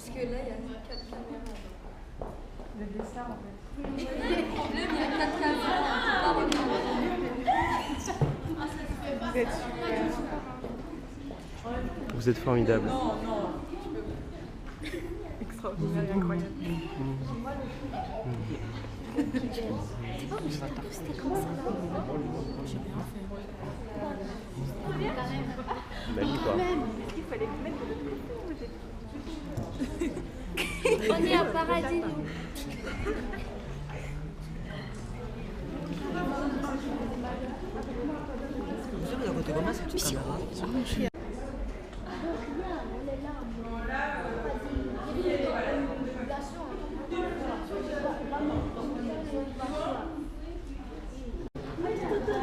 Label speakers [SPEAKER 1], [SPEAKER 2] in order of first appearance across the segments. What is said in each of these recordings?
[SPEAKER 1] Parce que là, il y a 4 caméras.
[SPEAKER 2] Le dessin, en fait.
[SPEAKER 1] Le problème, il y a 4 caméras. On peut pas
[SPEAKER 2] Vous êtes super.
[SPEAKER 3] Vous êtes formidable.
[SPEAKER 2] Non, non. Extraordinaire et incroyable.
[SPEAKER 3] Mali, quoi.
[SPEAKER 2] Est-ce qu'il fallait mettre de l'autre côté?
[SPEAKER 4] On est à paradis, nous.
[SPEAKER 5] Vous avez la photo comment cette caméra?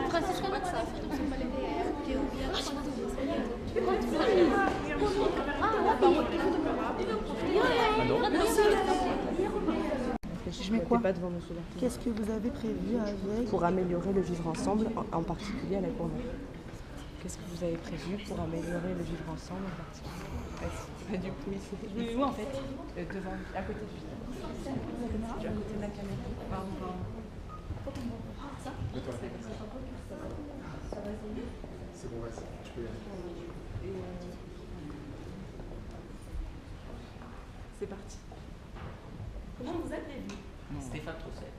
[SPEAKER 4] Francisco, comment ça fait dans son palais?
[SPEAKER 5] Je mets quoi? Qu'est-ce que vous avez prévu avec pour améliorer le vivre ensemble, en particulier à la Courneuve? Qu'est-ce que vous avez prévu pour améliorer le vivre ensemble en particulier? Pas du coup ici. Je me où en fait? Devant, à côté du à côté de la caméra. Ça?
[SPEAKER 6] C'est bon, vas-y, tu peux y aller.
[SPEAKER 5] C'est parti.
[SPEAKER 7] Comment vous appelez-vous?
[SPEAKER 8] Stéphane Troussel.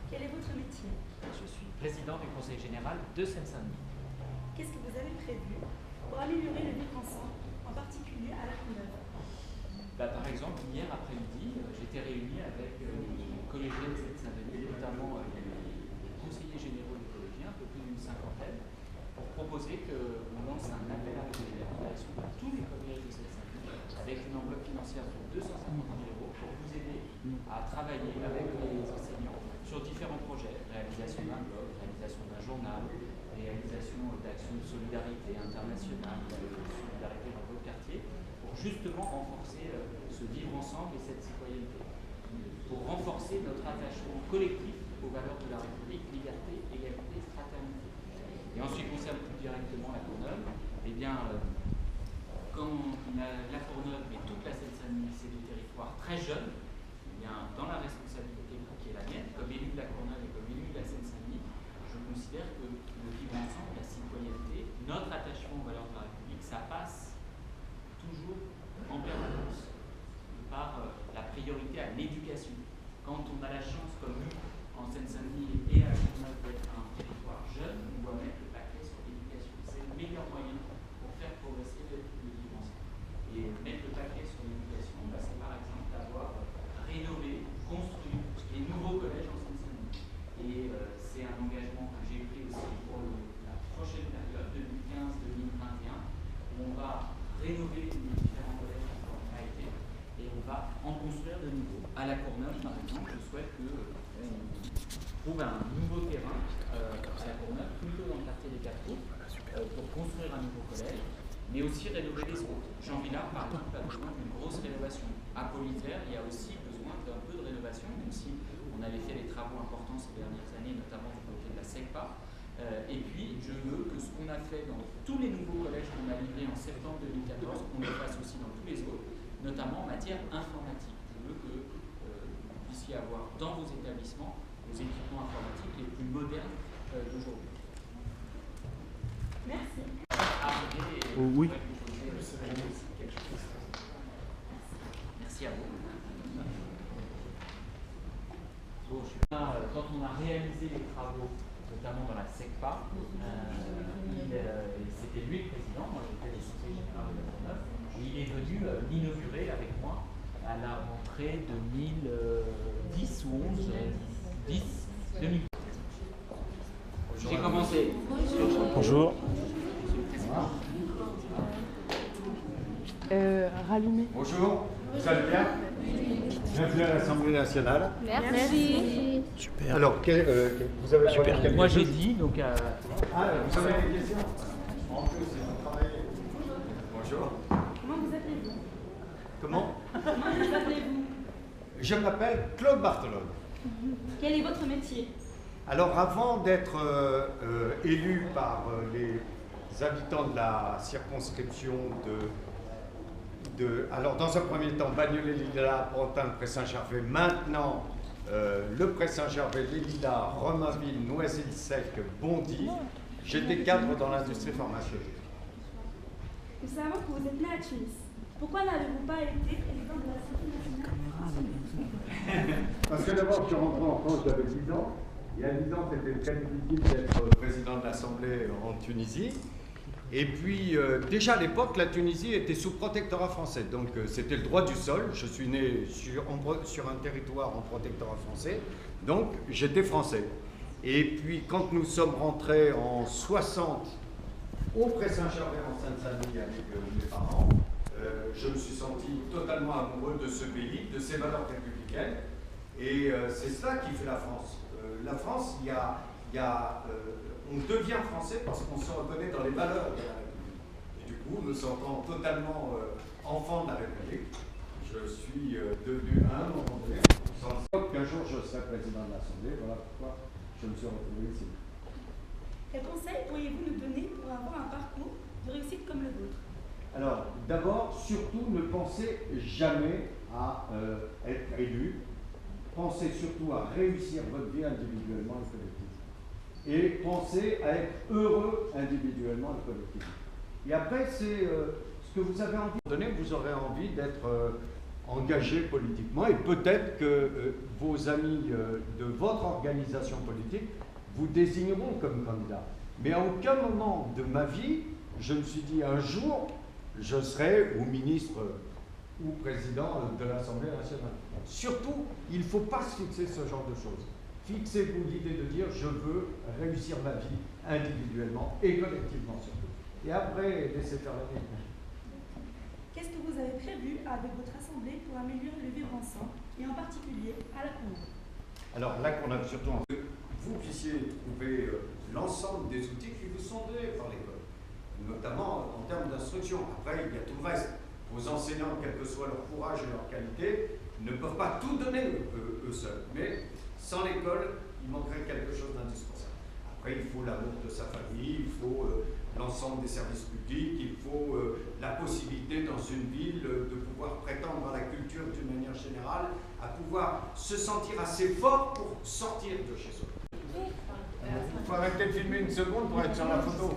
[SPEAKER 7] Quel est votre métier?
[SPEAKER 8] Je suis président du conseil général de Seine-Saint-Denis.
[SPEAKER 7] Qu'est-ce que vous avez prévu pour améliorer le vivre ensemble, en particulier à la Courneuve?
[SPEAKER 8] Par exemple, hier après-midi, j'étais réuni avec les collégiens de Seine-Saint-Denis, notamment les conseillers généraux des collégiens, un peu plus d'une cinquantaine, pour proposer qu'on lance un appel à candidature à tous les collèges de Seine-Saint-Denis avec une enveloppe financière de 250 000 € pour vous aider à travailler avec les enseignants sur différents projets, réalisation d'un blog, réalisation d'un journal, réalisation d'actions de solidarité internationale, de solidarité dans votre quartier, pour justement renforcer ce vivre ensemble et cette citoyenneté, pour renforcer notre attachement collectif aux valeurs de la République, liberté, égalité, fraternité. Et en ce qui concerne plus directement la Courneuve, eh bien, quand la Courneuve et toute la Seine-Saint-Denis, c'est des territoires très jeunes, eh bien, dans la responsabilité qui est la mienne, comme élu de la Courneuve et comme élu de la Seine-Saint-Denis, je considère que le vivre ensemble, la citoyenneté, notre attachement aux valeurs de la République, ça passe toujours en permanence par la priorité à l'éducation. Quand on a la chance, comme nous, en Seine-Saint-Denis et à la Courneuve, d'être un territoire jeune, on doit mettre le paquet sur l'éducation. C'est le meilleur moyen pour faire progresser le vivre ensemble. Et mettre le paquet sur l'éducation, c'est par exemple d'avoir rénové, construit des nouveaux collèges en Seine-Saint-Denis. Et c'est un engagement que j'ai pris aussi pour la prochaine période, 2015-2021, où on va rénover les différents collèges qui ont été et on va en construire de nouveaux. À la Courneuve, par exemple, je souhaite qu'on trouve un nouveau terrain à la Courneuve, plutôt dans le quartier des Quatre Cours, pour construire un nouveau collège, mais aussi rénover les autres. Jean Villard, par exemple, a besoin d'une grosse rénovation. À Polyterre, il y a aussi besoin d'un peu de rénovation, même si on avait fait des travaux importants ces dernières années, notamment du côté de la SECPA. Et puis, je veux que ce qu'on a fait dans tous les nouveaux collèges qu'on a livrés en septembre 2014, on le fasse aussi dans tous les autres, notamment en matière informatique. Je veux que vous puissiez avoir dans vos établissements vos équipements informatiques les plus modernes d'aujourd'hui.
[SPEAKER 7] Merci.
[SPEAKER 3] Oui.
[SPEAKER 8] Merci à vous. Bon, quand on a réalisé les travaux, notamment dans la SECPA, c'était lui le président, moi j'étais le conseiller général de la Courneuve, et il est venu l'inaugurer avec moi à la rentrée 2010 ou 11, 2010. J'ai commencé.
[SPEAKER 3] Bonjour.
[SPEAKER 5] Rallumer.
[SPEAKER 6] Bonjour, vous allez bien? Bienvenue à l'Assemblée nationale.
[SPEAKER 4] Merci.
[SPEAKER 3] Super.
[SPEAKER 6] Alors, vous avez
[SPEAKER 3] Super.
[SPEAKER 8] Moi j'ai dit, donc...
[SPEAKER 6] vous avez des questions? En plus, c'est mon travail. Bonjour.
[SPEAKER 7] Comment vous appelez-vous?
[SPEAKER 6] Comment?
[SPEAKER 7] Comment vous appelez-vous?
[SPEAKER 6] Je m'appelle Claude Barthelone.
[SPEAKER 7] Quel est votre métier?
[SPEAKER 6] Alors, avant d'être élu par les habitants de la circonscription alors dans un premier temps, Bagnolet-les-Lilas, Pantin, Pré-Saint-Gervais, maintenant le Pré-Saint-Gervais, les Lilas, Romainville, Noisy-le-Sec, Bondy. J'étais cadre dans l'industrie pharmaceutique.
[SPEAKER 7] Nous savons que vous êtes né à Tunis. Pourquoi n'avez-vous pas été président de l'Assemblée nationale?
[SPEAKER 6] Parce que d'abord, je suis rentré en France, j'avais 10 ans. Il y a 10 ans, c'était très difficile d'être président de l'Assemblée en Tunisie. Et puis, déjà à l'époque, la Tunisie était sous protectorat français. Donc, c'était le droit du sol. Je suis né sur un territoire en protectorat français. Donc, j'étais français. Et puis, quand nous sommes rentrés en 60 au Pré-Saint-Gervais en Seine-Saint-Denis avec mes parents, je me suis senti totalement amoureux de ce pays, de ses valeurs républicaines. Et c'est cela qui fait la France. La France, on devient français parce qu'on se reconnaît dans les valeurs de la République. Et du coup, me sentant totalement enfant de la République, je suis devenu un moment donné, sans qu'un jour je serai président de l'Assemblée. Voilà pourquoi je me suis retrouvé ici.
[SPEAKER 7] Quels conseils pourriez-vous nous donner pour avoir un parcours de réussite comme le vôtre?
[SPEAKER 6] Alors, d'abord, surtout, ne pensez jamais à être élu. Pensez surtout à réussir votre vie individuellement et collectivement. Et pensez à être heureux individuellement et collectivement. Et après, c'est ce que vous avez envie de donner. Vous aurez envie d'être engagé politiquement et peut-être que vos amis de votre organisation politique vous désigneront comme candidat. Mais à aucun moment de ma vie, je me suis dit un jour, je serai ou ministre ou président de l'Assemblée nationale. Surtout, il ne faut pas se fixer ce genre de choses. Fixez-vous l'idée de dire je veux réussir ma vie individuellement et collectivement surtout. Et après, laissez faire la vie.
[SPEAKER 7] Qu'est-ce que vous avez prévu avec votre assemblée pour améliorer le vivre ensemble et en particulier à la Courneuve?
[SPEAKER 6] Alors là qu'on a surtout envie que vous puissiez trouver l'ensemble des outils qui vous sont donnés par l'école, notamment en termes d'instruction. Après, il y a tout le reste. Vos enseignants, quel que soit leur courage et leur qualité, ne peuvent pas tout donner eux seuls. Mais sans l'école, il manquerait quelque chose d'indispensable. Après, il faut l'amour de sa famille, il faut l'ensemble des services publics, il faut la possibilité dans une ville de pouvoir prétendre à la culture d'une manière générale, à pouvoir se sentir assez fort pour sortir de chez soi. Il faut arrêter de filmer une seconde pour être sur la photo.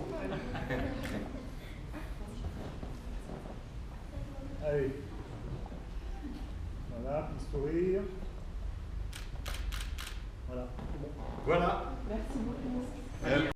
[SPEAKER 9] Allez. Voilà, petit sourire. Voilà.
[SPEAKER 6] Voilà.
[SPEAKER 5] Merci beaucoup.